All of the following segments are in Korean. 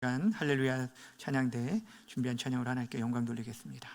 할렐루야 찬양대 준비한 찬양으로 하나님께 영광 돌리겠습니다.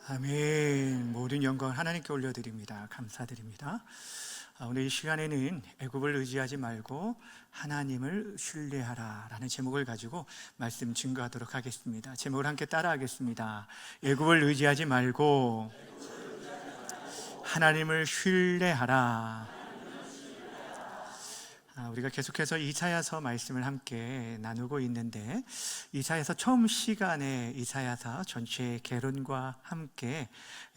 아멘. 모든 영광 하나님께 올려드립니다. 감사드립니다. 오늘 이 시간에는 애굽을 의지하지 말고 하나님을 신뢰하라 라는 제목을 가지고 말씀 증거하도록 하겠습니다. 제목을 함께 따라하겠습니다. 애굽을 의지하지 말고 하나님을 신뢰하라. 우리가 계속해서 이사야서 말씀을 함께 나누고 있는데, 이사야서 처음 시간에 이사야서 전체 개론과 함께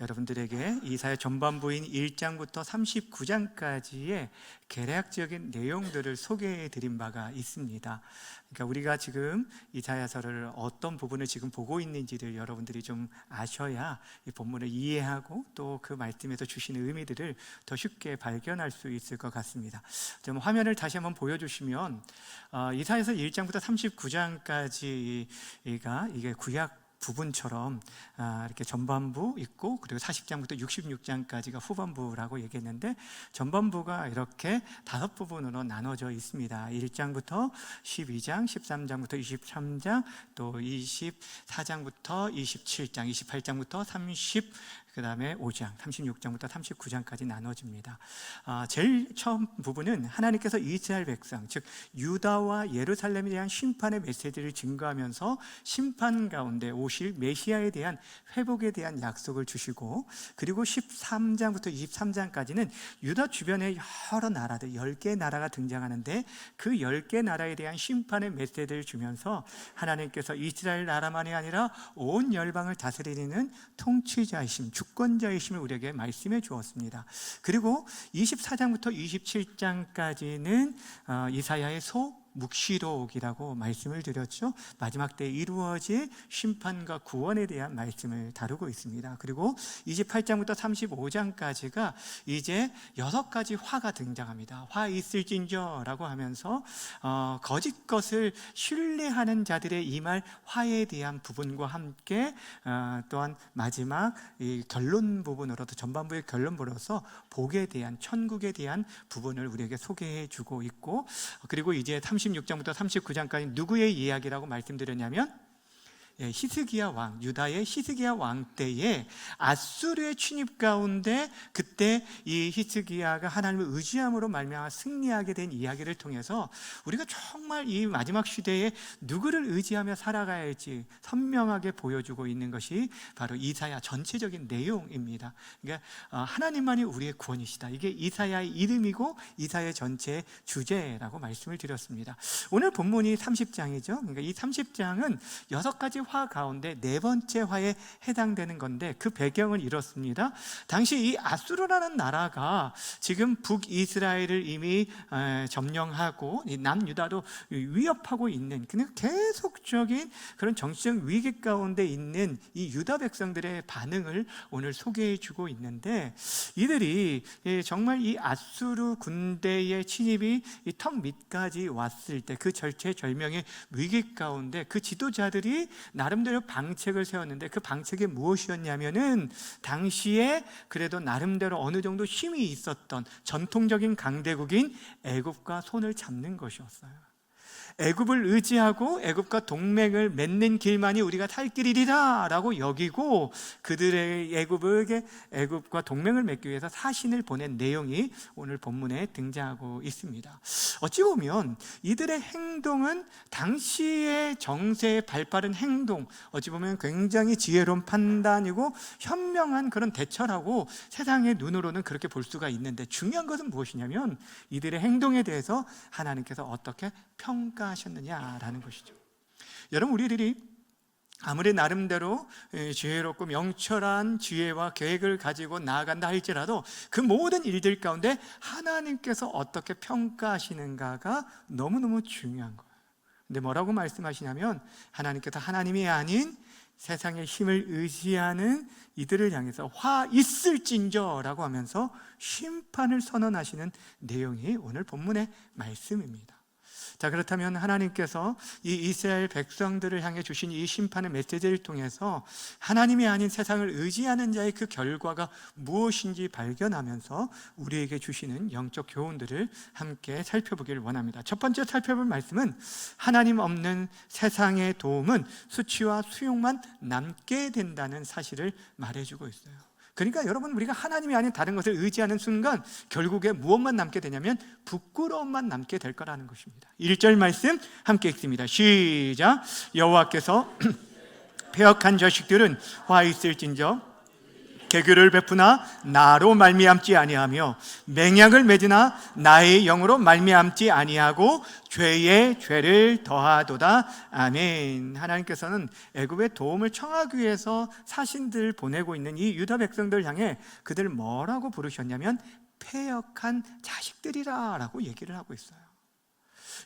여러분들에게 이사야 전반부인 1장부터 39장까지의 개략적인 내용들을 소개해 드린 바가 있습니다. 그러니까 우리가 지금 이사야서를 어떤 부분을 지금 보고 있는지를 여러분들이 좀 아셔야 이 본문을 이해하고 또 그 말씀에서 주시는 의미들을 더 쉽게 발견할 수 있을 것 같습니다. 좀 화면을 다시 한번 보여주시면 이사야서 1장부터 39장까지가 이게 구약 부분처럼 이렇게 전반부 있고, 그리고 40장부터 66장까지가 후반부라고 얘기했는데, 전반부가 이렇게 5부분으로 나눠져 있습니다. 1장부터 12장, 13장부터 23장, 또 24장부터 27장, 28장부터 30, 그 다음에 5장, 36장부터 39장까지 나눠집니다. 제일 처음 부분은 하나님께서 이스라엘 백성, 즉 유다와 예루살렘에 대한 심판의 메시지를 증거하면서 심판 가운데 오실 메시아에 대한 회복에 대한 약속을 주시고, 그리고 13장부터 23장까지는 유다 주변에 여러 나라들, 10개 나라가 등장하는데 그 10개 나라에 대한 심판의 메시지를 주면서 하나님께서 이스라엘 나라만이 아니라 온 열방을 다스리는 통치자이심, 주권자이심을 우리에게 말씀해 주었습니다. 그리고 24장부터 27장까지는 이사야의 묵시록이라고 말씀을 드렸죠. 마지막 때 이루어질 심판과 구원에 대한 말씀을 다루고 있습니다. 그리고 28장부터 35장까지가 이제 6가지 화가 등장합니다. 화 있을진저라고 하면서 거짓 것을 신뢰하는 자들의 임할 화에 대한 부분과 함께 또한 마지막 이 결론 부분으로도, 전반부의 결론부로서 복에 대한, 천국에 대한 부분을 우리에게 소개해 주고 있고, 그리고 이제 36장부터 39장까지 누구의 이야기라고 말씀드렸냐면 히스기야 왕, 유다의 히스기야 왕 때에 아수르의 침입 가운데 그때 이 히스기야가 하나님을 의지함으로 말미암아 승리하게 된 이야기를 통해서 우리가 정말 이 마지막 시대에 누구를 의지하며 살아가야 할지 선명하게 보여주고 있는 것이 바로 이사야 전체적인 내용입니다. 그러니까 하나님만이 우리의 구원이시다, 이게 이사야의 이름이고 이사야 전체의 주제라고 말씀을 드렸습니다. 오늘 본문이 30장이죠. 그러니까 이 30장은 6가지 화 가운데 4번째 화에 해당되는 건데, 그 배경은 이렇습니다. 당시 이 아수르라는 나라가 지금 북이스라엘을 이미 점령하고 남유다도 위협하고 있는, 그냥 계속적인 그런 정치적 위기 가운데 있는 이 유다 백성들의 반응을 오늘 소개해 주고 있는데, 이들이 정말 이 아수르 군대의 침입이 이 턱 밑까지 왔을 때 그 절체절명의 위기 가운데 그 지도자들이 나름대로 방책을 세웠는데, 그 방책이 무엇이었냐면은 당시에 그래도 나름대로 어느 정도 힘이 있었던 전통적인 강대국인 애굽과 손을 잡는 것이었어요. 애굽을 의지하고 애굽과 동맹을 맺는 길만이 우리가 살 길이리라 라고 여기고, 그들의 애굽과 동맹을 맺기 위해서 사신을 보낸 내용이 오늘 본문에 등장하고 있습니다. 어찌 보면 이들의 행동은 당시의 정세에 발빠른 행동, 어찌 보면 굉장히 지혜로운 판단이고 현명한 그런 대처라고 세상의 눈으로는 그렇게 볼 수가 있는데, 중요한 것은 무엇이냐면 이들의 행동에 대해서 하나님께서 어떻게 평가하셨느냐라는 것이죠. 여러분, 우리들이 아무리 나름대로 지혜롭고 명철한 지혜와 계획을 가지고 나아간다 할지라도 그 모든 일들 가운데 하나님께서 어떻게 평가하시는가가 너무너무 중요한 거예요. 근데 뭐라고 말씀하시냐면, 하나님께서 하나님이 아닌 세상의 힘을 의지하는 이들을 향해서 화 있을진저 라고 하면서 심판을 선언하시는 내용이 오늘 본문의 말씀입니다. 자, 그렇다면 하나님께서 이 이스라엘 백성들을 향해 주신 이 심판의 메시지를 통해서 하나님이 아닌 세상을 의지하는 자의 그 결과가 무엇인지 발견하면서 우리에게 주시는 영적 교훈들을 함께 살펴보기를 원합니다. 첫 번째 살펴볼 말씀은, 하나님 없는 세상의 도움은 수치와 수용만 남게 된다는 사실을 말해주고 있어요. 그러니까 여러분, 우리가 하나님이 아닌 다른 것을 의지하는 순간 결국에 무엇만 남게 되냐면 부끄러움만 남게 될 거라는 것입니다. 1절 말씀 함께 읽습니다. 시작. 여호와께서 패역한 자식들은 화 있을진저 개교를 베푸나 나로 말미암지 아니하며 맹약을 맺으나 나의 영으로 말미암지 아니하고 죄에 죄를 더하도다. 아멘. 하나님께서는 애굽의 도움을 청하기 위해서 사신들을 보내고 있는 이 유다 백성들 향해 그들을 뭐라고 부르셨냐면 패역한 자식들이라라고 얘기를 하고 있어요.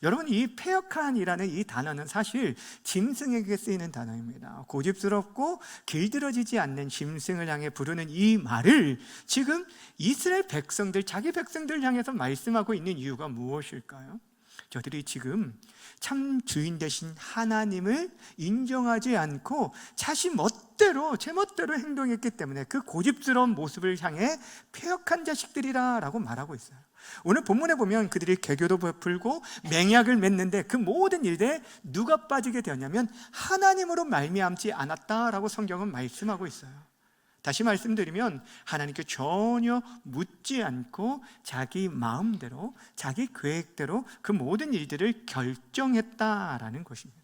여러분, 이 패역한이라는 이 단어는 사실 짐승에게 쓰이는 단어입니다. 고집스럽고 길들여지지 않는 짐승을 향해 부르는 이 말을 지금 이스라엘 백성들, 자기 백성들 향해서 말씀하고 있는 이유가 무엇일까요? 저들이 지금 참 주인 되신 하나님을 인정하지 않고 자신 멋대로, 제멋대로 행동했기 때문에 그 고집스러운 모습을 향해 패역한 자식들이라고 말하고 있어요. 오늘 본문에 보면 그들이 개교도 베풀고 맹약을 맺는데 그 모든 일에 누가 빠지게 되었냐면 하나님으로 말미암지 않았다라고 성경은 말씀하고 있어요. 다시 말씀드리면 하나님께 전혀 묻지 않고 자기 마음대로, 자기 계획대로 그 모든 일들을 결정했다라는 것입니다.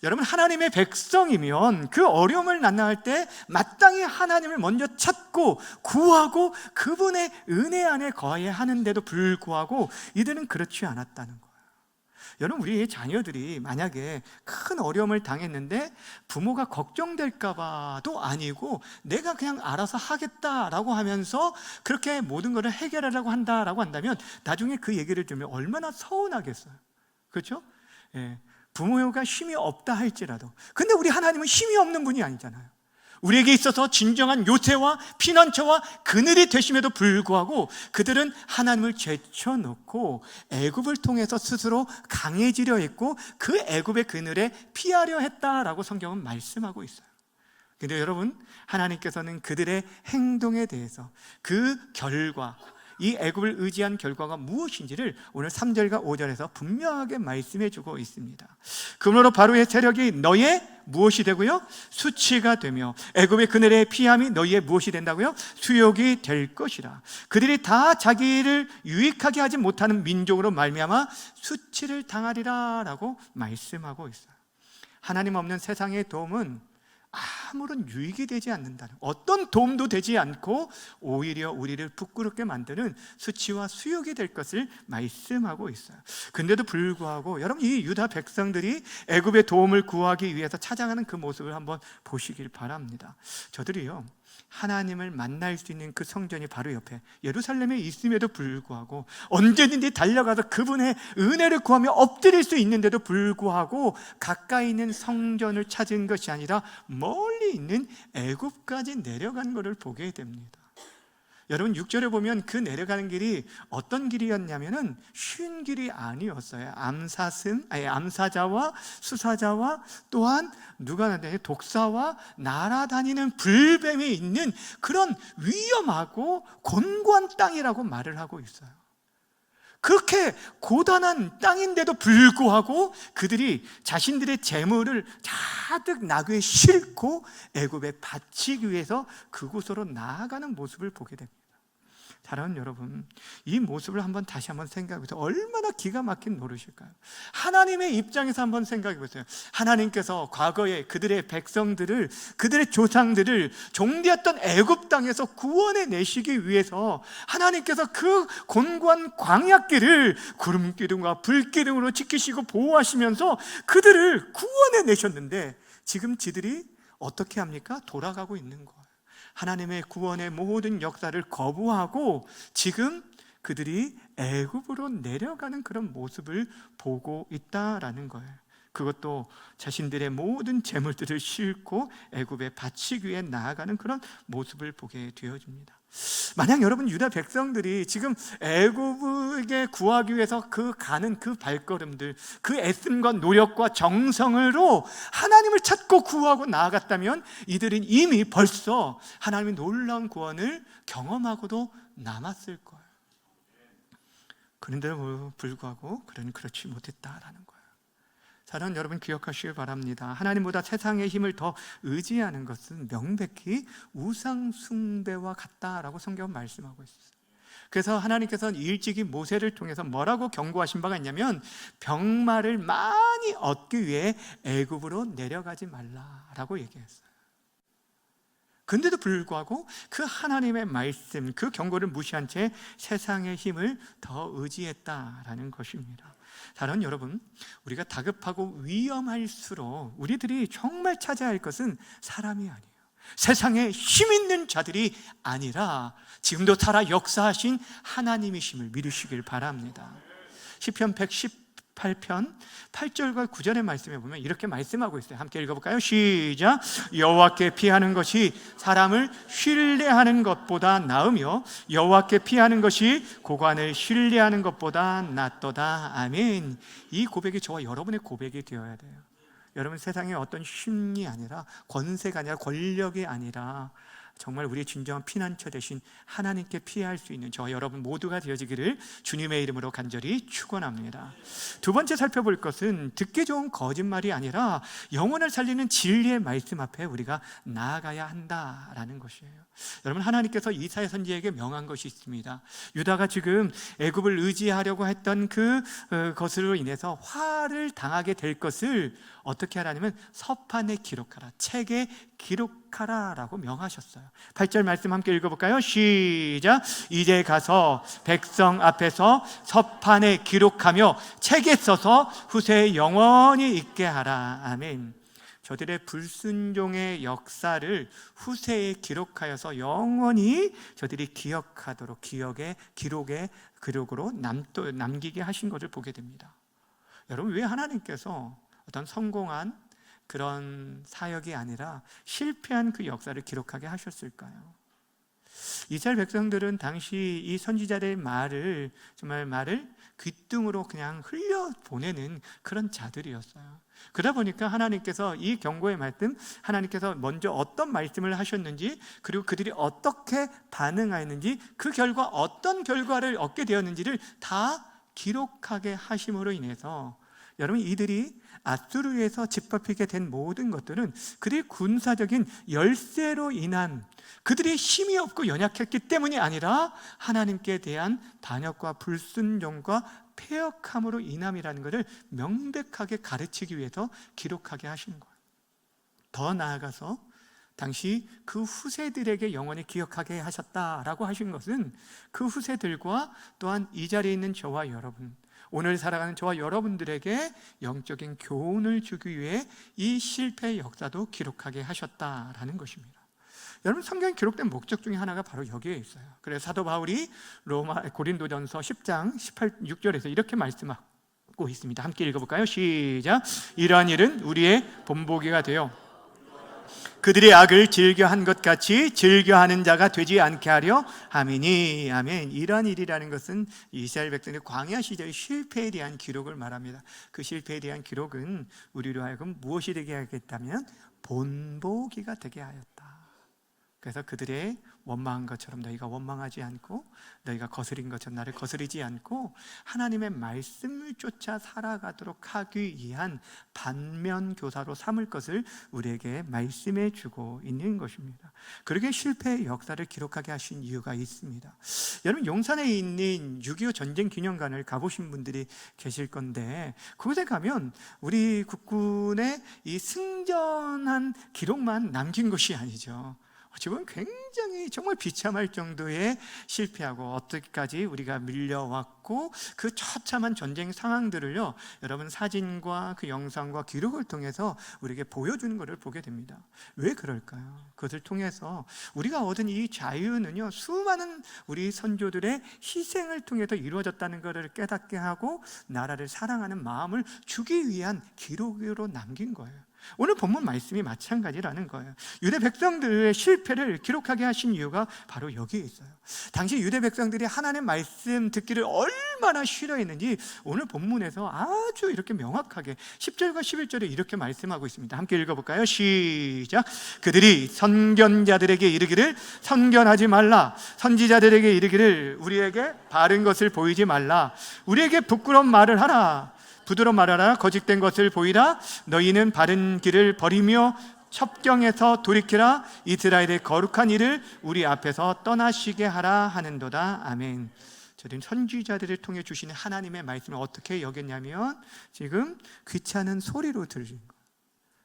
여러분, 하나님의 백성이면 그 어려움을 만날 때 마땅히 하나님을 먼저 찾고 구하고 그분의 은혜 안에 거해야 하는데도 불구하고 이들은 그렇지 않았다는 거예요. 여러분, 우리 자녀들이 만약에 큰 어려움을 당했는데 부모가 걱정될까 봐도 아니고 내가 그냥 알아서 하겠다라고 하면서 그렇게 모든 것을 해결하려고 한다라고 한다면 나중에 그 얘기를 들으면 얼마나 서운하겠어요. 그렇죠? 예. 부모가 힘이 없다 할지라도, 근데 우리 하나님은 힘이 없는 분이 아니잖아요. 우리에게 있어서 진정한 요새와 피난처와 그늘이 되심에도 불구하고 그들은 하나님을 제쳐놓고 애굽을 통해서 스스로 강해지려 했고 그 애굽의 그늘에 피하려 했다라고 성경은 말씀하고 있어요. 근데 여러분, 하나님께서는 그들의 행동에 대해서 그 결과, 이 애굽을 의지한 결과가 무엇인지를 오늘 3절과 5절에서 분명하게 말씀해 주고 있습니다. 그러므로 바로의 세력이 너의 무엇이 되고요? 수치가 되며 애굽의 그늘의 피함이 너희의 무엇이 된다고요? 수욕이 될 것이라. 그들이 다 자기를 유익하게 하지 못하는 민족으로 말미암아 수치를 당하리라 라고 말씀하고 있어요. 하나님 없는 세상의 도움은 아무런 유익이 되지 않는다는, 어떤 도움도 되지 않고 오히려 우리를 부끄럽게 만드는 수치와 수욕이 될 것을 말씀하고 있어요. 근데도 불구하고 여러분, 이 유다 백성들이 애굽의 도움을 구하기 위해서 찾아가는 그 모습을 한번 보시길 바랍니다. 저들이요, 하나님을 만날 수 있는 그 성전이 바로 옆에 예루살렘에 있음에도 불구하고 언제든지 달려가서 그분의 은혜를 구하며 엎드릴 수 있는데도 불구하고 가까이 있는 성전을 찾은 것이 아니라 멀리 있는 애굽까지 내려간 것을 보게 됩니다. 여러분, 6절에 보면 그 내려가는 길이 어떤 길이었냐면은 쉬운 길이 아니었어요. 암사자와 수사자와 또한 누가 나타나요? 독사와 날아다니는 불뱀이 있는 그런 위험하고 곤고한 땅이라고 말을 하고 있어요. 그렇게 고단한 땅인데도 불구하고 그들이 자신들의 재물을 가득 나귀에 싣고 애굽에 바치기 위해서 그곳으로 나아가는 모습을 보게 됩니다. 사랑하는 여러분, 이 모습을 다시 한번 생각해 보세요. 얼마나 기가 막힌 노릇일까요? 하나님의 입장에서 한번 생각해 보세요. 하나님께서 과거에 그들의 백성들을, 그들의 조상들을 종되었던 애굽 땅에서 구원해 내시기 위해서 하나님께서 그 곤고한 광야길을 구름기둥과 불기둥으로 지키시고 보호하시면서 그들을 구원해 내셨는데 지금 지들이 어떻게 합니까? 돌아가고 있는 거예요. 하나님의 구원의 모든 역사를 거부하고 지금 그들이 애굽으로 내려가는 그런 모습을 보고 있다라는 거예요. 그것도 자신들의 모든 재물들을 싣고 애굽에 바치기 위해 나아가는 그런 모습을 보게 되어집니다. 만약 여러분, 유다 백성들이 지금 애굽에 구하기 위해서 가는 그 발걸음들, 그 애씀과 노력과 정성으로 하나님을 찾고 구하고 나아갔다면 이들은 이미 벌써 하나님의 놀라운 구원을 경험하고도 남았을 거예요. 그런데도 불구하고 그들은 그렇지 못했다라는 거예요. 사랑하는 여러분, 기억하시길 바랍니다. 하나님보다 세상의 힘을 더 의지하는 것은 명백히 우상 숭배와 같다라고 성경은 말씀하고 있어요. 그래서 하나님께서는 일찍이 모세를 통해서 뭐라고 경고하신 바가 있냐면 병마를 많이 얻기 위해 애굽으로 내려가지 말라라고 얘기했어요. 근데도 불구하고 그 하나님의 말씀, 그 경고를 무시한 채 세상의 힘을 더 의지했다라는 것입니다. 사랑하는 여러분, 우리가 다급하고 위험할수록 우리들이 정말 찾아야 할 것은 사람이 아니에요. 세상에 힘 있는 자들이 아니라 지금도 살아 역사하신 하나님이심을 믿으시길 바랍니다. 시편 118편 8절과 9절의 말씀에 보면 이렇게 말씀하고 있어요. 함께 읽어볼까요? 시작. 여호와께 피하는 것이 사람을 신뢰하는 것보다 나으며 여호와께 피하는 것이 고관을 신뢰하는 것보다 낫도다. 아멘. 이 고백이 저와 여러분의 고백이 되어야 돼요. 여러분, 세상에 어떤 힘이 아니라, 권세가 아니라, 권력이 아니라 정말 우리의 진정한 피난처 되신 하나님께 피할 수 있는 저와 여러분 모두가 되어지기를 주님의 이름으로 간절히 축원합니다. 두 번째 살펴볼 것은 듣기 좋은 거짓말이 아니라 영혼을 살리는 진리의 말씀 앞에 우리가 나아가야 한다라는 것이에요. 여러분, 하나님께서 이사야 선지자에게 명한 것이 있습니다. 유다가 지금 애굽을 의지하려고 했던 그것으로 인해서 화를 당하게 될 것을 어떻게 하라냐면 서판에 기록하라, 책에 기록하라 라고 명하셨어요. 8절 말씀 함께 읽어볼까요? 시작. 이제 가서 백성 앞에서 서판에 기록하며 책에 써서 후세에 영원히 있게 하라. 아멘. 저들의 불순종의 역사를 후세에 기록하여서 영원히 저들이 기억하도록 기록으로 남기게 하신 것을 보게 됩니다. 여러분, 왜 하나님께서 어떤 성공한 그런 사역이 아니라 실패한 그 역사를 기록하게 하셨을까요? 이스라엘 백성들은 당시 이 선지자들의 말을 귀등으로 그냥 흘려보내는 그런 자들이었어요. 그러다 보니까 하나님께서 이 경고의 말씀, 하나님께서 먼저 어떤 말씀을 하셨는지, 그리고 그들이 어떻게 반응하였는지, 그 결과 어떤 결과를 얻게 되었는지를 다 기록하게 하심으로 인해서 여러분, 이들이 아수르에서 짓밟히게 된 모든 것들은 그들의 군사적인 열세로 인한, 그들이 힘이 없고 연약했기 때문이 아니라 하나님께 대한 반역과 불순종과 패역함으로 인함이라는 것을 명백하게 가르치기 위해서 기록하게 하신 거예요. 더 나아가서 당시 그 후세들에게 영원히 기억하게 하셨다라고 하신 것은 그 후세들과 또한 이 자리에 있는 저와 여러분, 오늘 살아가는 저와 여러분들에게 영적인 교훈을 주기 위해 이 실패의 역사도 기록하게 하셨다라는 것입니다. 여러분, 성경에 기록된 목적 중에 하나가 바로 여기에 있어요. 그래서 사도 바울이 고린도전서 10장 6절에서 이렇게 말씀하고 있습니다. 함께 읽어볼까요? 시작. 이러한 일은 우리의 본보기가 되어 그들의 악을 즐겨한 것 같이 즐겨하는 자가 되지 않게 하려 함이니. 아멘. 이러한 일이라는 것은 이스라엘 백성의 광야 시절의 실패에 대한 기록을 말합니다. 그 실패에 대한 기록은 우리로 하여금 무엇이 되게 하겠다면 본보기가 되게 하였다. 그래서 그들의 원망한 것처럼 너희가 원망하지 않고, 너희가 거스린 것처럼 나를 거스르지 않고 하나님의 말씀을 쫓아 살아가도록 하기 위한 반면교사로 삼을 것을 우리에게 말씀해 주고 있는 것입니다. 그러게 실패의 역사를 기록하게 하신 이유가 있습니다. 여러분, 용산에 있는 6.25 전쟁기념관을 가보신 분들이 계실 건데, 그곳에 가면 우리 국군의 이 승전한 기록만 남긴 것이 아니죠. 지금 굉장히 정말 비참할 정도의 실패하고 어떻게까지 우리가 밀려왔고 그 처참한 전쟁 상황들을요, 여러분 사진과 그 영상과 기록을 통해서 우리에게 보여주는 것을 보게 됩니다. 왜 그럴까요? 그것을 통해서 우리가 얻은 이 자유는요, 수많은 우리 선조들의 희생을 통해서 이루어졌다는 것을 깨닫게 하고 나라를 사랑하는 마음을 주기 위한 기록으로 남긴 거예요. 오늘 본문 말씀이 마찬가지라는 거예요. 유대 백성들의 실패를 기록하게 하신 이유가 바로 여기에 있어요. 당시 유대 백성들이 하나님의 말씀 듣기를 얼마나 싫어했는지 오늘 본문에서 아주 이렇게 명확하게 10절과 11절에 이렇게 말씀하고 있습니다. 함께 읽어볼까요? 시작. 그들이 선견자들에게 이르기를 선견하지 말라, 선지자들에게 이르기를 우리에게 바른 것을 보이지 말라, 우리에게 부끄러운 말을 하라, 부드러운 말하라, 거짓된 것을 보이라, 너희는 바른 길을 버리며 첩경에서 돌이키라, 이스라엘의 거룩한 일을 우리 앞에서 떠나시게 하라 하는도다. 아멘. 저는 선지자들을 통해 주시는 하나님의 말씀을 어떻게 여겼냐면 지금 귀찮은 소리로 들린 거예요.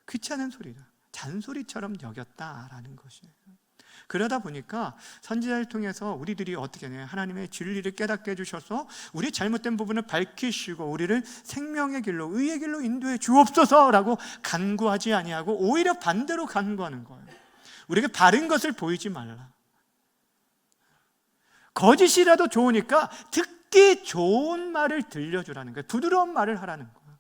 귀찮은 소리라, 잔소리처럼 여겼다라는 것이에요. 그러다 보니까 선지자를 통해서 우리들이 어떻게 하냐, 하나님의 진리를 깨닫게 해주셔서 우리 잘못된 부분을 밝히시고 우리를 생명의 길로, 의의 길로 인도해 주옵소서라고 간구하지 아니하고 오히려 반대로 간구하는 거예요. 우리에게 바른 것을 보이지 말라. 거짓이라도 좋으니까 듣기 좋은 말을 들려주라는 거예요. 부드러운 말을 하라는 거예요.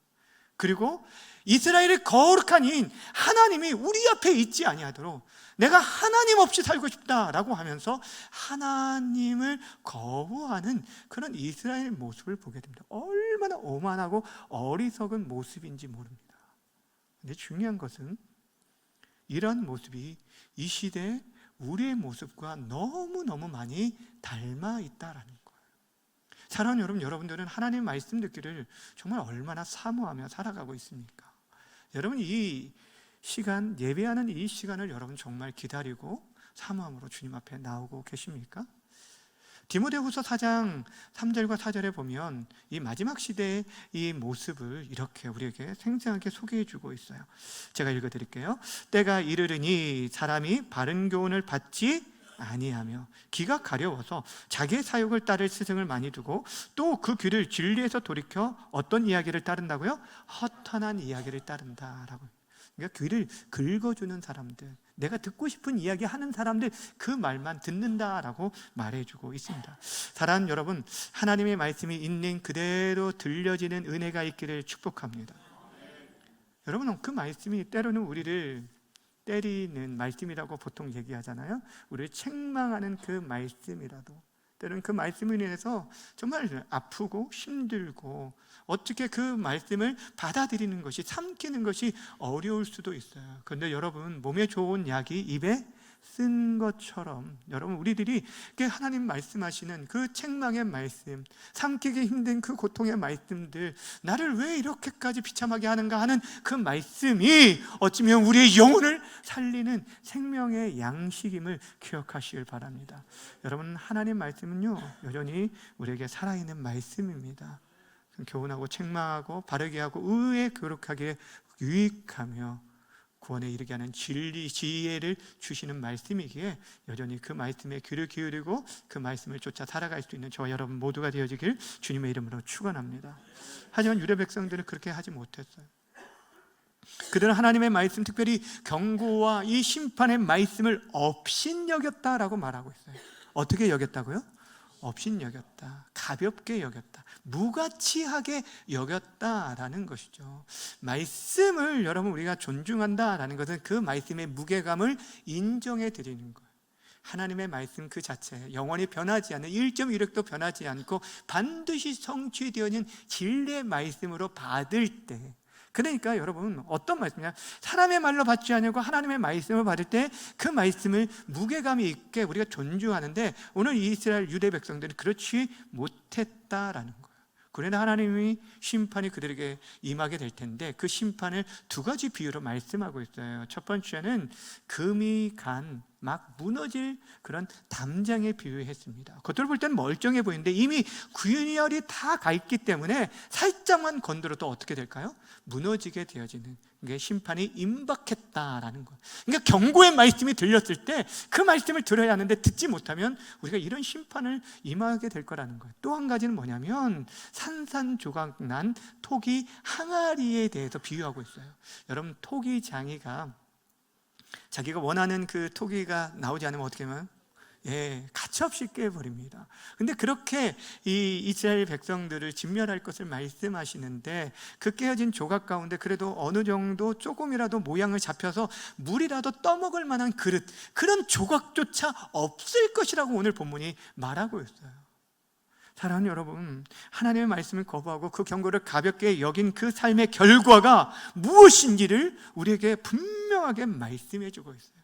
그리고 이스라엘의 거룩한 이인 하나님이 우리 앞에 있지 아니하도록 내가 하나님 없이 살고 싶다라고 하면서 하나님을 거부하는 그런 이스라엘의 모습을 보게 됩니다. 얼마나 오만하고 어리석은 모습인지 모릅니다. 근데 중요한 것은 이런 모습이 이 시대에 우리의 모습과 너무너무 많이 닮아 있다라는 거예요. 사랑하는 여러분, 여러분들은 하나님의 말씀 듣기를 정말 얼마나 사모하며 살아가고 있습니까? 여러분, 이 시간, 예배하는 이 시간을 여러분 정말 기다리고 사모함으로 주님 앞에 나오고 계십니까? 디모데후서 4장 3절과 4절에 보면 이 마지막 시대의 이 모습을 이렇게 우리에게 생생하게 소개해주고 있어요. 제가 읽어드릴게요. 때가 이르르니 사람이 바른 교훈을 받지 아니하며 귀가 가려워서 자기의 사욕을 따를 스승을 많이 두고 또 그 귀를 진리에서 돌이켜 어떤 이야기를 따른다고요? 허탄한 이야기를 따른다라고. 그러니까 귀를 긁어주는 사람들, 내가 듣고 싶은 이야기 하는 사람들 그 말만 듣는다라고 말해주고 있습니다. 사랑하는 여러분, 하나님의 말씀이 있는 그대로 들려지는 은혜가 있기를 축복합니다. 여러분, 그 말씀이 때로는 우리를 때리는 말씀이라고 보통 얘기하잖아요. 우리를 책망하는 그 말씀이라도 때로는 그 말씀을 인해서 정말 아프고 힘들고 어떻게 그 말씀을 받아들이는 것이, 삼키는 것이 어려울 수도 있어요. 그런데 여러분, 몸에 좋은 약이 입에 쓴 것처럼 여러분, 우리들이 하나님 말씀하시는 그 책망의 말씀, 삼키기 힘든 그 고통의 말씀들, 나를 왜 이렇게까지 비참하게 하는가 하는 그 말씀이 어쩌면 우리의 영혼을 살리는 생명의 양식임을 기억하시길 바랍니다. 여러분, 하나님 말씀은요 여전히 우리에게 살아있는 말씀입니다. 교훈하고 책망하고 바르게 하고 의에 교육하게 유익하며 구원에 이르게 하는 진리, 지혜를 주시는 말씀이기에 여전히 그 말씀에 귀를 기울이고 그 말씀을 쫓아 살아갈 수 있는 저와 여러분 모두가 되어지길 주님의 이름으로 축원합니다. 하지만 유대 백성들은 그렇게 하지 못했어요. 그들은 하나님의 말씀, 특별히 경고와 이 심판의 말씀을 업신여겼다라고 말하고 있어요. 어떻게 여겼다고요? 업신여겼다, 가볍게 여겼다, 무가치하게 여겼다라는 것이죠. 말씀을 여러분 우리가 존중한다라는 것은 그 말씀의 무게감을 인정해 드리는 거예요. 하나님의 말씀 그 자체, 영원히 변하지 않는 1.1획도 변하지 않고 반드시 성취되어진 진리의 말씀으로 받을 때, 그러니까 여러분 어떤 말씀이냐, 사람의 말로 받지 않고 하나님의 말씀을 받을 때 그 말씀을 무게감이 있게 우리가 존중하는데 오늘 이스라엘 유대 백성들이 그렇지 못했다라는 거예요. 그러나 하나님이 심판이 그들에게 임하게 될 텐데 그 심판을 두 가지 비유로 말씀하고 있어요. 첫 번째는 금이 간 막 무너질 그런 담장에 비유했습니다. 겉으로 볼 때는 멀쩡해 보이는데 이미 균열이 다 가 있기 때문에 살짝만 건드려도 어떻게 될까요? 무너지게 되어지는 게 심판이 임박했다라는 거예요. 그러니까 경고의 말씀이 들렸을 때 그 말씀을 들어야 하는데 듣지 못하면 우리가 이런 심판을 임하게 될 거라는 거예요. 또 한 가지는 뭐냐면 산산조각 난 토기 항아리에 대해서 비유하고 있어요. 여러분, 토기장이가 자기가 원하는 그 토기가 나오지 않으면 어떻게 하면 가차없이 깨버립니다. 근데 그렇게 이 이스라엘 백성들을 진멸할 것을 말씀하시는데 그 깨어진 조각 가운데 그래도 어느 정도 조금이라도 모양을 잡혀서 물이라도 떠먹을 만한 그릇, 그런 조각조차 없을 것이라고 오늘 본문이 말하고 있어요. 사랑하는 여러분, 하나님의 말씀을 거부하고 그 경고를 가볍게 여긴 그 삶의 결과가 무엇인지를 우리에게 분명하게 말씀해 주고 있어요.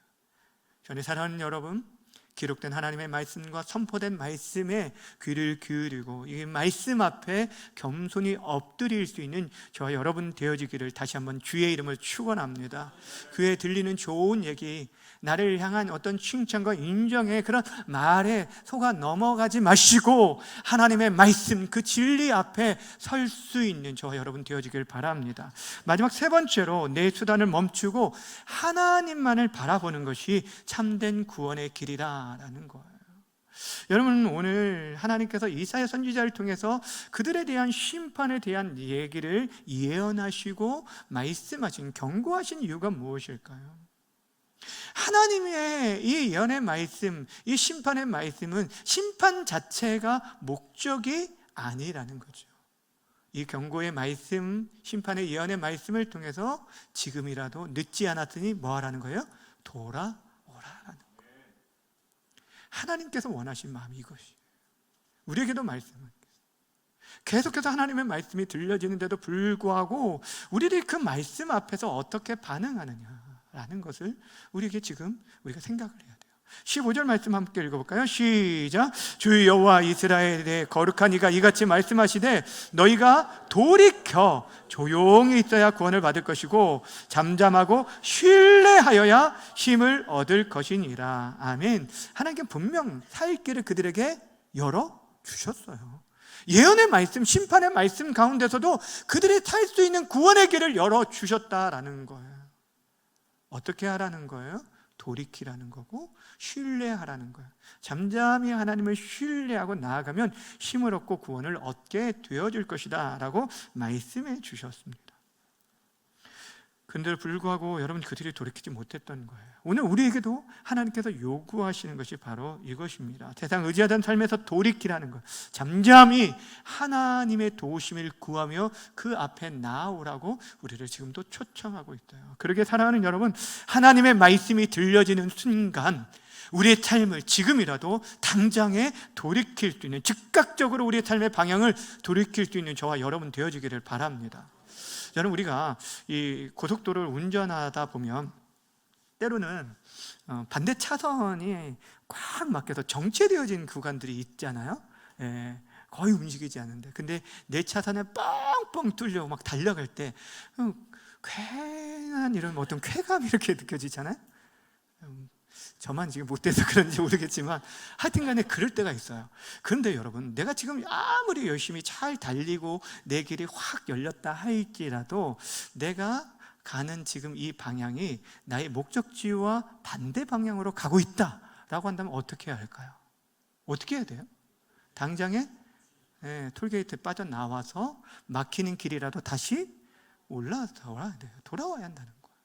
저는 사랑하는 여러분, 기록된 하나님의 말씀과 선포된 말씀에 귀를 기울이고 이 말씀 앞에 겸손히 엎드릴 수 있는 저와 여러분 되어지기를 다시 한번 주의 이름을 축원합니다. 귀에 들리는 좋은 얘기, 나를 향한 어떤 칭찬과 인정의 그런 말에 속아 넘어가지 마시고 하나님의 말씀, 그 진리 앞에 설 수 있는 저와 여러분 되어지길 바랍니다. 마지막 세 번째로 내 수단을 멈추고 하나님만을 바라보는 것이 참된 구원의 길이라는 거예요. 여러분, 오늘 하나님께서 이사야 선지자를 통해서 그들에 대한 심판에 대한 얘기를 예언하시고 말씀하신, 경고하신 이유가 무엇일까요? 하나님의 이 예언의 말씀, 이 심판의 말씀은 심판 자체가 목적이 아니라는 거죠. 이 경고의 말씀, 심판의 예언의 말씀을 통해서 지금이라도 늦지 않았으니 뭐 하라는 거예요? 돌아오라라는 거예요. 하나님께서 원하신 마음이 이것이에요. 우리에게도 말씀은 계속해서 하나님의 말씀이 들려지는데도 불구하고 우리들이 그 말씀 앞에서 어떻게 반응하느냐라는 것을 우리에게 지금 우리가 생각을 해야 돼요. 15절 말씀 함께 읽어볼까요? 시작. 주 여호와 이스라엘의 거룩한 이가 이같이 말씀하시되 너희가 돌이켜 조용히 있어야 구원을 받을 것이고 잠잠하고 신뢰하여야 힘을 얻을 것이니라. 아멘. 하나님께 분명 살 길을 그들에게 열어주셨어요. 예언의 말씀, 심판의 말씀 가운데서도 그들이 탈 수 있는 구원의 길을 열어주셨다라는 거예요. 어떻게 하라는 거예요? 돌이키라는 거고 신뢰하라는 거예요. 잠잠히 하나님을 신뢰하고 나아가면 힘을 얻고 구원을 얻게 되어질 것이다 라고 말씀해 주셨습니다. 그런데도 불구하고 여러분 그들이 돌이키지 못했던 거예요. 오늘 우리에게도 하나님께서 요구하시는 것이 바로 이것입니다. 세상 의지하던 삶에서 돌이키라는 것, 잠잠히 하나님의 도우심을 구하며 그 앞에 나아오라고 우리를 지금도 초청하고 있어요. 그러게 사랑하는 여러분, 하나님의 말씀이 들려지는 순간 우리의 삶을 지금이라도 당장에 돌이킬 수 있는, 즉각적으로 우리의 삶의 방향을 돌이킬 수 있는 저와 여러분 되어지기를 바랍니다. 여러분, 우리가 이 고속도로를 운전하다 보면 때로는 반대 차선이 꽉 막혀서 정체되어진 구간들이 있잖아요. 거의 움직이지 않는데, 근데 내 차선에 뻥뻥 뚫려 막 달려갈 때 괜한 이런 어떤 쾌감이 이렇게 느껴지잖아요. 저만 지금 못돼서 그런지 모르겠지만 하여튼 간에 그럴 때가 있어요. 그런데 여러분, 내가 지금 아무리 열심히 잘 달리고 내 길이 확 열렸다 할지라도 내가 가는 지금 이 방향이 나의 목적지와 반대 방향으로 가고 있다라고 한다면 어떻게 해야 할까요? 어떻게 해야 돼요? 당장에 톨게이트에 빠져나와서 막히는 길이라도 다시 올라와야 돼요. 돌아와야 한다는 거예요.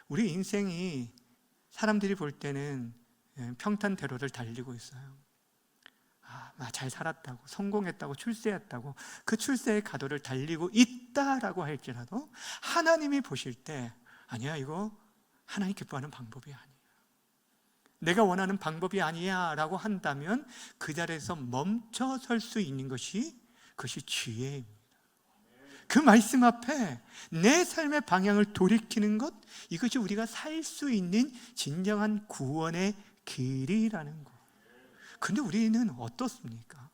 우리 인생이 사람들이 볼 때는 평탄대로를 달리고 있어요. 잘 살았다고, 성공했다고, 출세했다고, 그 출세의 가도를 달리고 있다라고 할지라도 하나님이 보실 때 아니야, 이거 하나님 기뻐하는 방법이 아니야, 내가 원하는 방법이 아니야 라고 한다면 그 자리에서 멈춰 설 수 있는 것이, 그것이 지혜입니다. 그 말씀 앞에 내 삶의 방향을 돌이키는 것, 이것이 우리가 살 수 있는 진정한 구원의 길이라는 것. 근데 우리는 어떻습니까?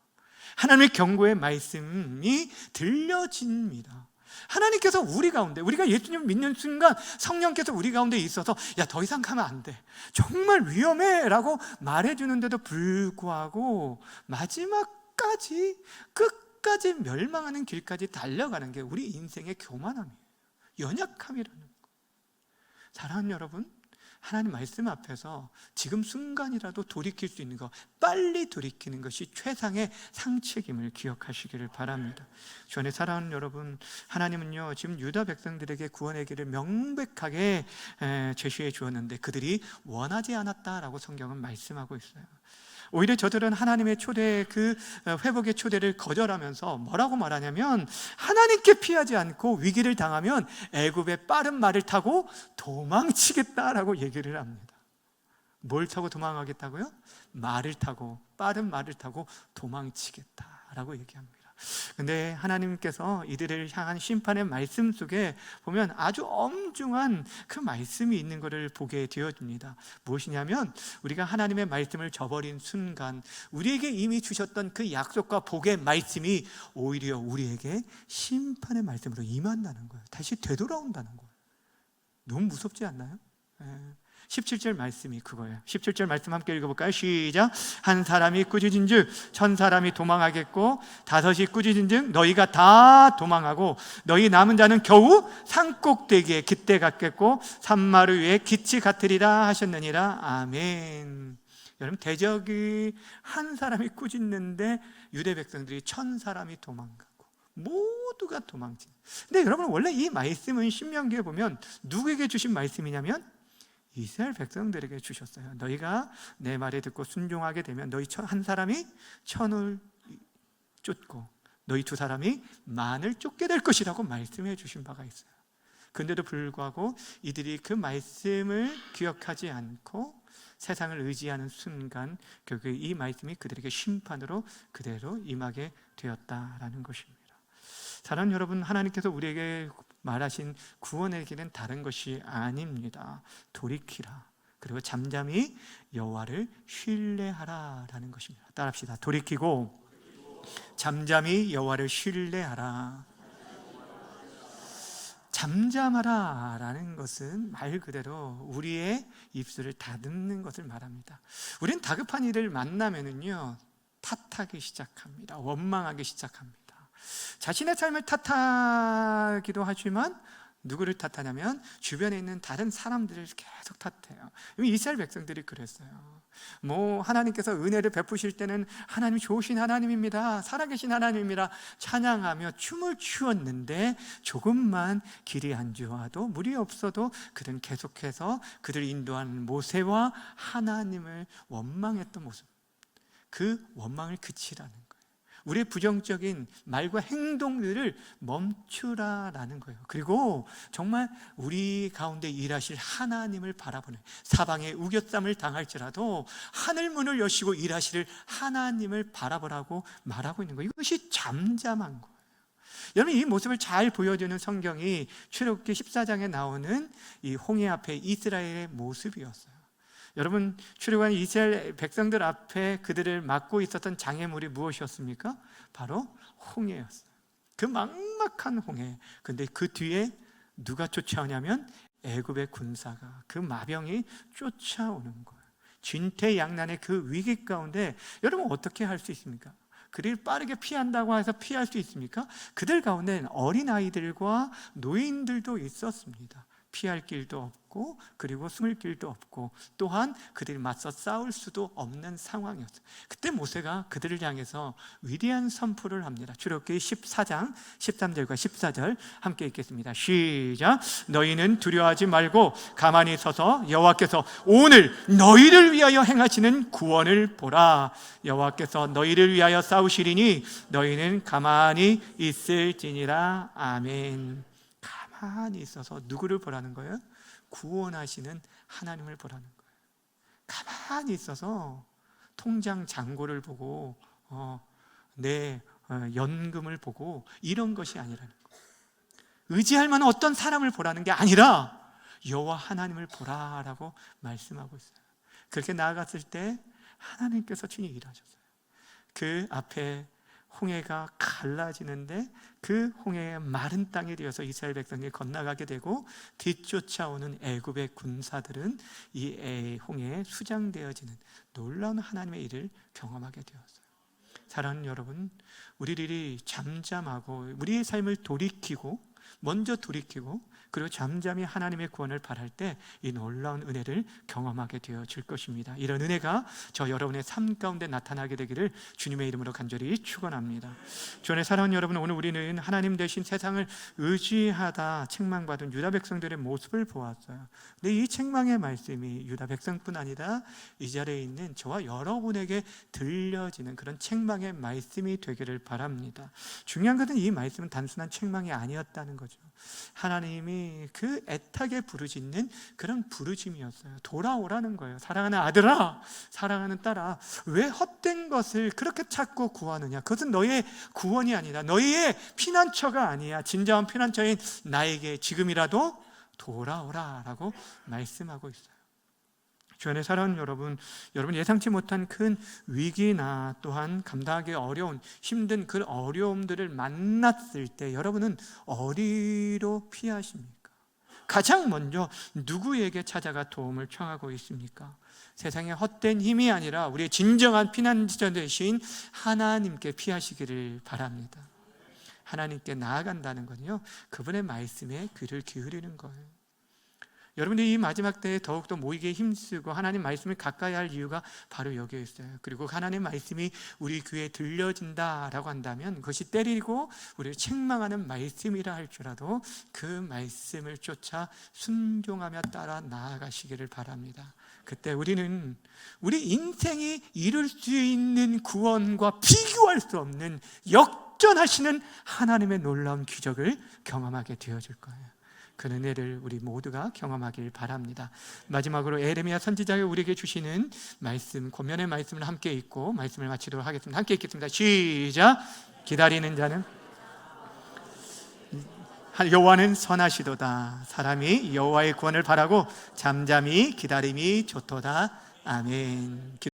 하나님의 경고의 말씀이 들려집니다. 하나님께서 우리 가운데, 우리가 예수님을 믿는 순간 성령께서 우리 가운데 있어서 야, 더 이상 가면 안 돼, 정말 위험해 라고 말해주는데도 불구하고 마지막까지 끝까지 멸망하는 길까지 달려가는 게 우리 인생의 교만함이에요. 연약함이라는 거. 사랑하는 여러분, 하나님 말씀 앞에서 지금 순간이라도 돌이킬 수 있는 것, 빨리 돌이키는 것이 최상의 상책임을 기억하시기를 바랍니다. 주안에 사랑하는 여러분, 하나님은요 지금 유다 백성들에게 구원의 길을 명백하게 제시해 주었는데 그들이 원하지 않았다라고 성경은 말씀하고 있어요. 오히려 저들은 하나님의 초대, 그 회복의 초대를 거절하면서 뭐라고 말하냐면, 하나님께 피하지 않고 위기를 당하면 애굽의 빠른 말을 타고 도망치겠다라고 얘기를 합니다. 뭘 타고 도망하겠다고요? 말을 타고, 빠른 말을 타고 도망치겠다라고 얘기합니다. 근데 하나님께서 이들을 향한 심판의 말씀 속에 보면 아주 엄중한 그 말씀이 있는 것을 보게 되어집니다. 무엇이냐면, 우리가 하나님의 말씀을 저버린 순간 우리에게 이미 주셨던 그 약속과 복의 말씀이 오히려 우리에게 심판의 말씀으로 임한다는 거예요. 다시 되돌아온다는 거예요. 너무 무섭지 않나요? 17절 말씀이 그거예요. 17절 말씀 함께 읽어볼까요? 시작. 한 사람이 꾸짖은즉 1000사람이 도망하겠고 5이 꾸짖은즉 너희가 다 도망하고 너희 남은 자는 겨우 산꼭대기에 깃대 같겠고 산마루 위에 깃이 같으리라 하셨느니라. 아멘. 여러분, 대적이 한 사람이 꾸짖는데 유대 백성들이 1000사람이 도망가고 모두가 도망친. 근데 여러분, 원래 이 말씀은 신명기에 보면 누구에게 주신 말씀이냐면 이스라엘 백성들에게 주셨어요. 너희가 내 말에 듣고 순종하게 되면 너희 한 사람이 천을 쫓고 너희 두 사람이 만을 쫓게 될 것이라고 말씀해 주신 바가 있어요. 그런데도 불구하고 이들이 그 말씀을 기억하지 않고 세상을 의지하는 순간 결국 이 말씀이 그들에게 심판으로 그대로 임하게 되었다라는 것입니다. 사랑하는 여러분, 하나님께서 우리에게 말하신 구원의 길은 다른 것이 아닙니다. 돌이키라, 그리고 잠잠히 여호와를 신뢰하라라는 것입니다. 따라합시다. 돌이키고 잠잠히 여호와를 신뢰하라. 잠잠하라라는 것은 말 그대로 우리의 입술을 다듬는 것을 말합니다. 우리는 다급한 일을 만나면은요 탓하기 시작합니다. 원망하기 시작합니다. 자신의 삶을 탓하기도 하지만 누구를 탓하냐면 주변에 있는 다른 사람들을 계속 탓해요. 이스라엘 백성들이 그랬어요. 하나님께서 은혜를 베푸실 때는 하나님이 좋으신 하나님입니다, 살아계신 하나님입니다 찬양하며 춤을 추었는데 조금만 길이 안 좋아도 물이 없어도 그들은 계속해서 그들을 인도하는 모세와 하나님을 원망했던 모습, 그 원망을 그치라는 거예요. 우리의 부정적인 말과 행동들을 멈추라라는 거예요. 그리고 정말 우리 가운데 일하실 하나님을 바라보는, 사방에 우겨쌈을 당할지라도 하늘 문을 여시고 일하실 하나님을 바라보라고 말하고 있는 거예요. 이것이 잠잠한 거예요. 여러분, 이 모습을 잘 보여주는 성경이 출애굽기 14장에 나오는 이 홍해 앞에 이스라엘의 모습이었어요. 여러분, 출애굽한 이스라엘 백성들 앞에 그들을 막고 있었던 장애물이 무엇이었습니까? 바로 홍해였어요. 그 막막한 홍해. 근데 그 뒤에 누가 쫓아오냐면 애굽의 군사가, 그 마병이 쫓아오는 거예요. 진퇴양난의 그 위기 가운데 여러분 어떻게 할 수 있습니까? 그를 빠르게 피한다고 해서 피할 수 있습니까? 그들 가운데는 어린아이들과 노인들도 있었습니다. 피할 길도 없고 그리고 숨을 길도 없고 또한 그들이 맞서 싸울 수도 없는 상황이었어요. 그때 모세가 그들을 향해서 위대한 선포를 합니다. 출애굽기 14장 13절과 14절 함께 읽겠습니다. 시작. 너희는 두려워하지 말고 가만히 서서 여호와께서 오늘 너희를 위하여 행하시는 구원을 보라. 여호와께서 너희를 위하여 싸우시리니 너희는 가만히 있을지니라. 아멘. 가만히 있어서 누구를 보라는 거예요? 구원하시는 하나님을 보라는 거예요. 가만히 있어서 통장 잔고를 보고 내 연금을 보고 이런 것이 아니라는 거예요. 의지할 만한 어떤 사람을 보라는 게 아니라 여호와 하나님을 보라라고 말씀하고 있어요. 그렇게 나아갔을 때 하나님께서 친히 일하셨어요. 그 앞에 홍해가 갈라지는데 그 홍해의 마른 땅이 되어서 이스라엘 백성이 건너가게 되고 뒤쫓아오는 애굽의 군사들은 이 홍해에 수장되어지는 놀라운 하나님의 일을 경험하게 되었어요. 사랑하는 여러분, 우리들이 잠잠하고 우리의 삶을 먼저 돌이키고 그리고 잠잠히 하나님의 구원을 바랄 때 이 놀라운 은혜를 경험하게 되어질 것입니다. 이런 은혜가 저 여러분의 삶 가운데 나타나게 되기를 주님의 이름으로 간절히 축원합니다. 주의 사랑하는 여러분, 오늘 우리는 하나님 대신 세상을 의지하다 책망받은 유다 백성들의 모습을 보았어요. 근데 이 책망의 말씀이 유다 백성뿐 아니라 이 자리에 있는 저와 여러분에게 들려지는 그런 책망의 말씀이 되기를 바랍니다. 중요한 것은 이 말씀은 단순한 책망이 아니었다는 거죠. 하나님이 그 애타게 부르짖는 그런 부르짐이었어요. 돌아오라는 거예요. 사랑하는 아들아, 사랑하는 딸아, 왜 헛된 것을 그렇게 찾고 구하느냐? 그것은 너의 구원이 아니라 너희의 피난처가 아니야. 진정한 피난처인 나에게 지금이라도 돌아오라라고 말씀하고 있어요. 주 안에 사랑하는 여러분 예상치 못한 큰 위기나 또한 감당하기 어려운 힘든 그 어려움들을 만났을 때 여러분은 어디로 피하십니까? 가장 먼저 누구에게 찾아가 도움을 청하고 있습니까? 세상의 헛된 힘이 아니라 우리의 진정한 피난처 되신 하나님께 피하시기를 바랍니다. 하나님께 나아간다는 건요, 그분의 말씀에 귀를 기울이는 거예요. 여러분들이 이 마지막 때에 더욱더 모이게 힘쓰고 하나님 말씀을 가까이 할 이유가 바로 여기에 있어요. 그리고 하나님 말씀이 우리 귀에 들려진다라고 한다면 그것이 때리고 우리를 책망하는 말씀이라 할지라도 그 말씀을 쫓아 순종하며 따라 나아가시기를 바랍니다. 그때 우리는 우리 인생이 이룰 수 있는 구원과 비교할 수 없는 역전하시는 하나님의 놀라운 기적을 경험하게 되어질 거예요. 그 은혜를 우리 모두가 경험하길 바랍니다. 마지막으로 에레미야 선지자가 우리에게 주시는 말씀, 권면의 말씀을 함께 읽고 말씀을 마치도록 하겠습니다. 함께 읽겠습니다. 시작. 기다리는 자는 여호와는 선하시도다. 사람이 여호와의 구원을 바라고 잠잠히 기다림이 좋도다. 아멘.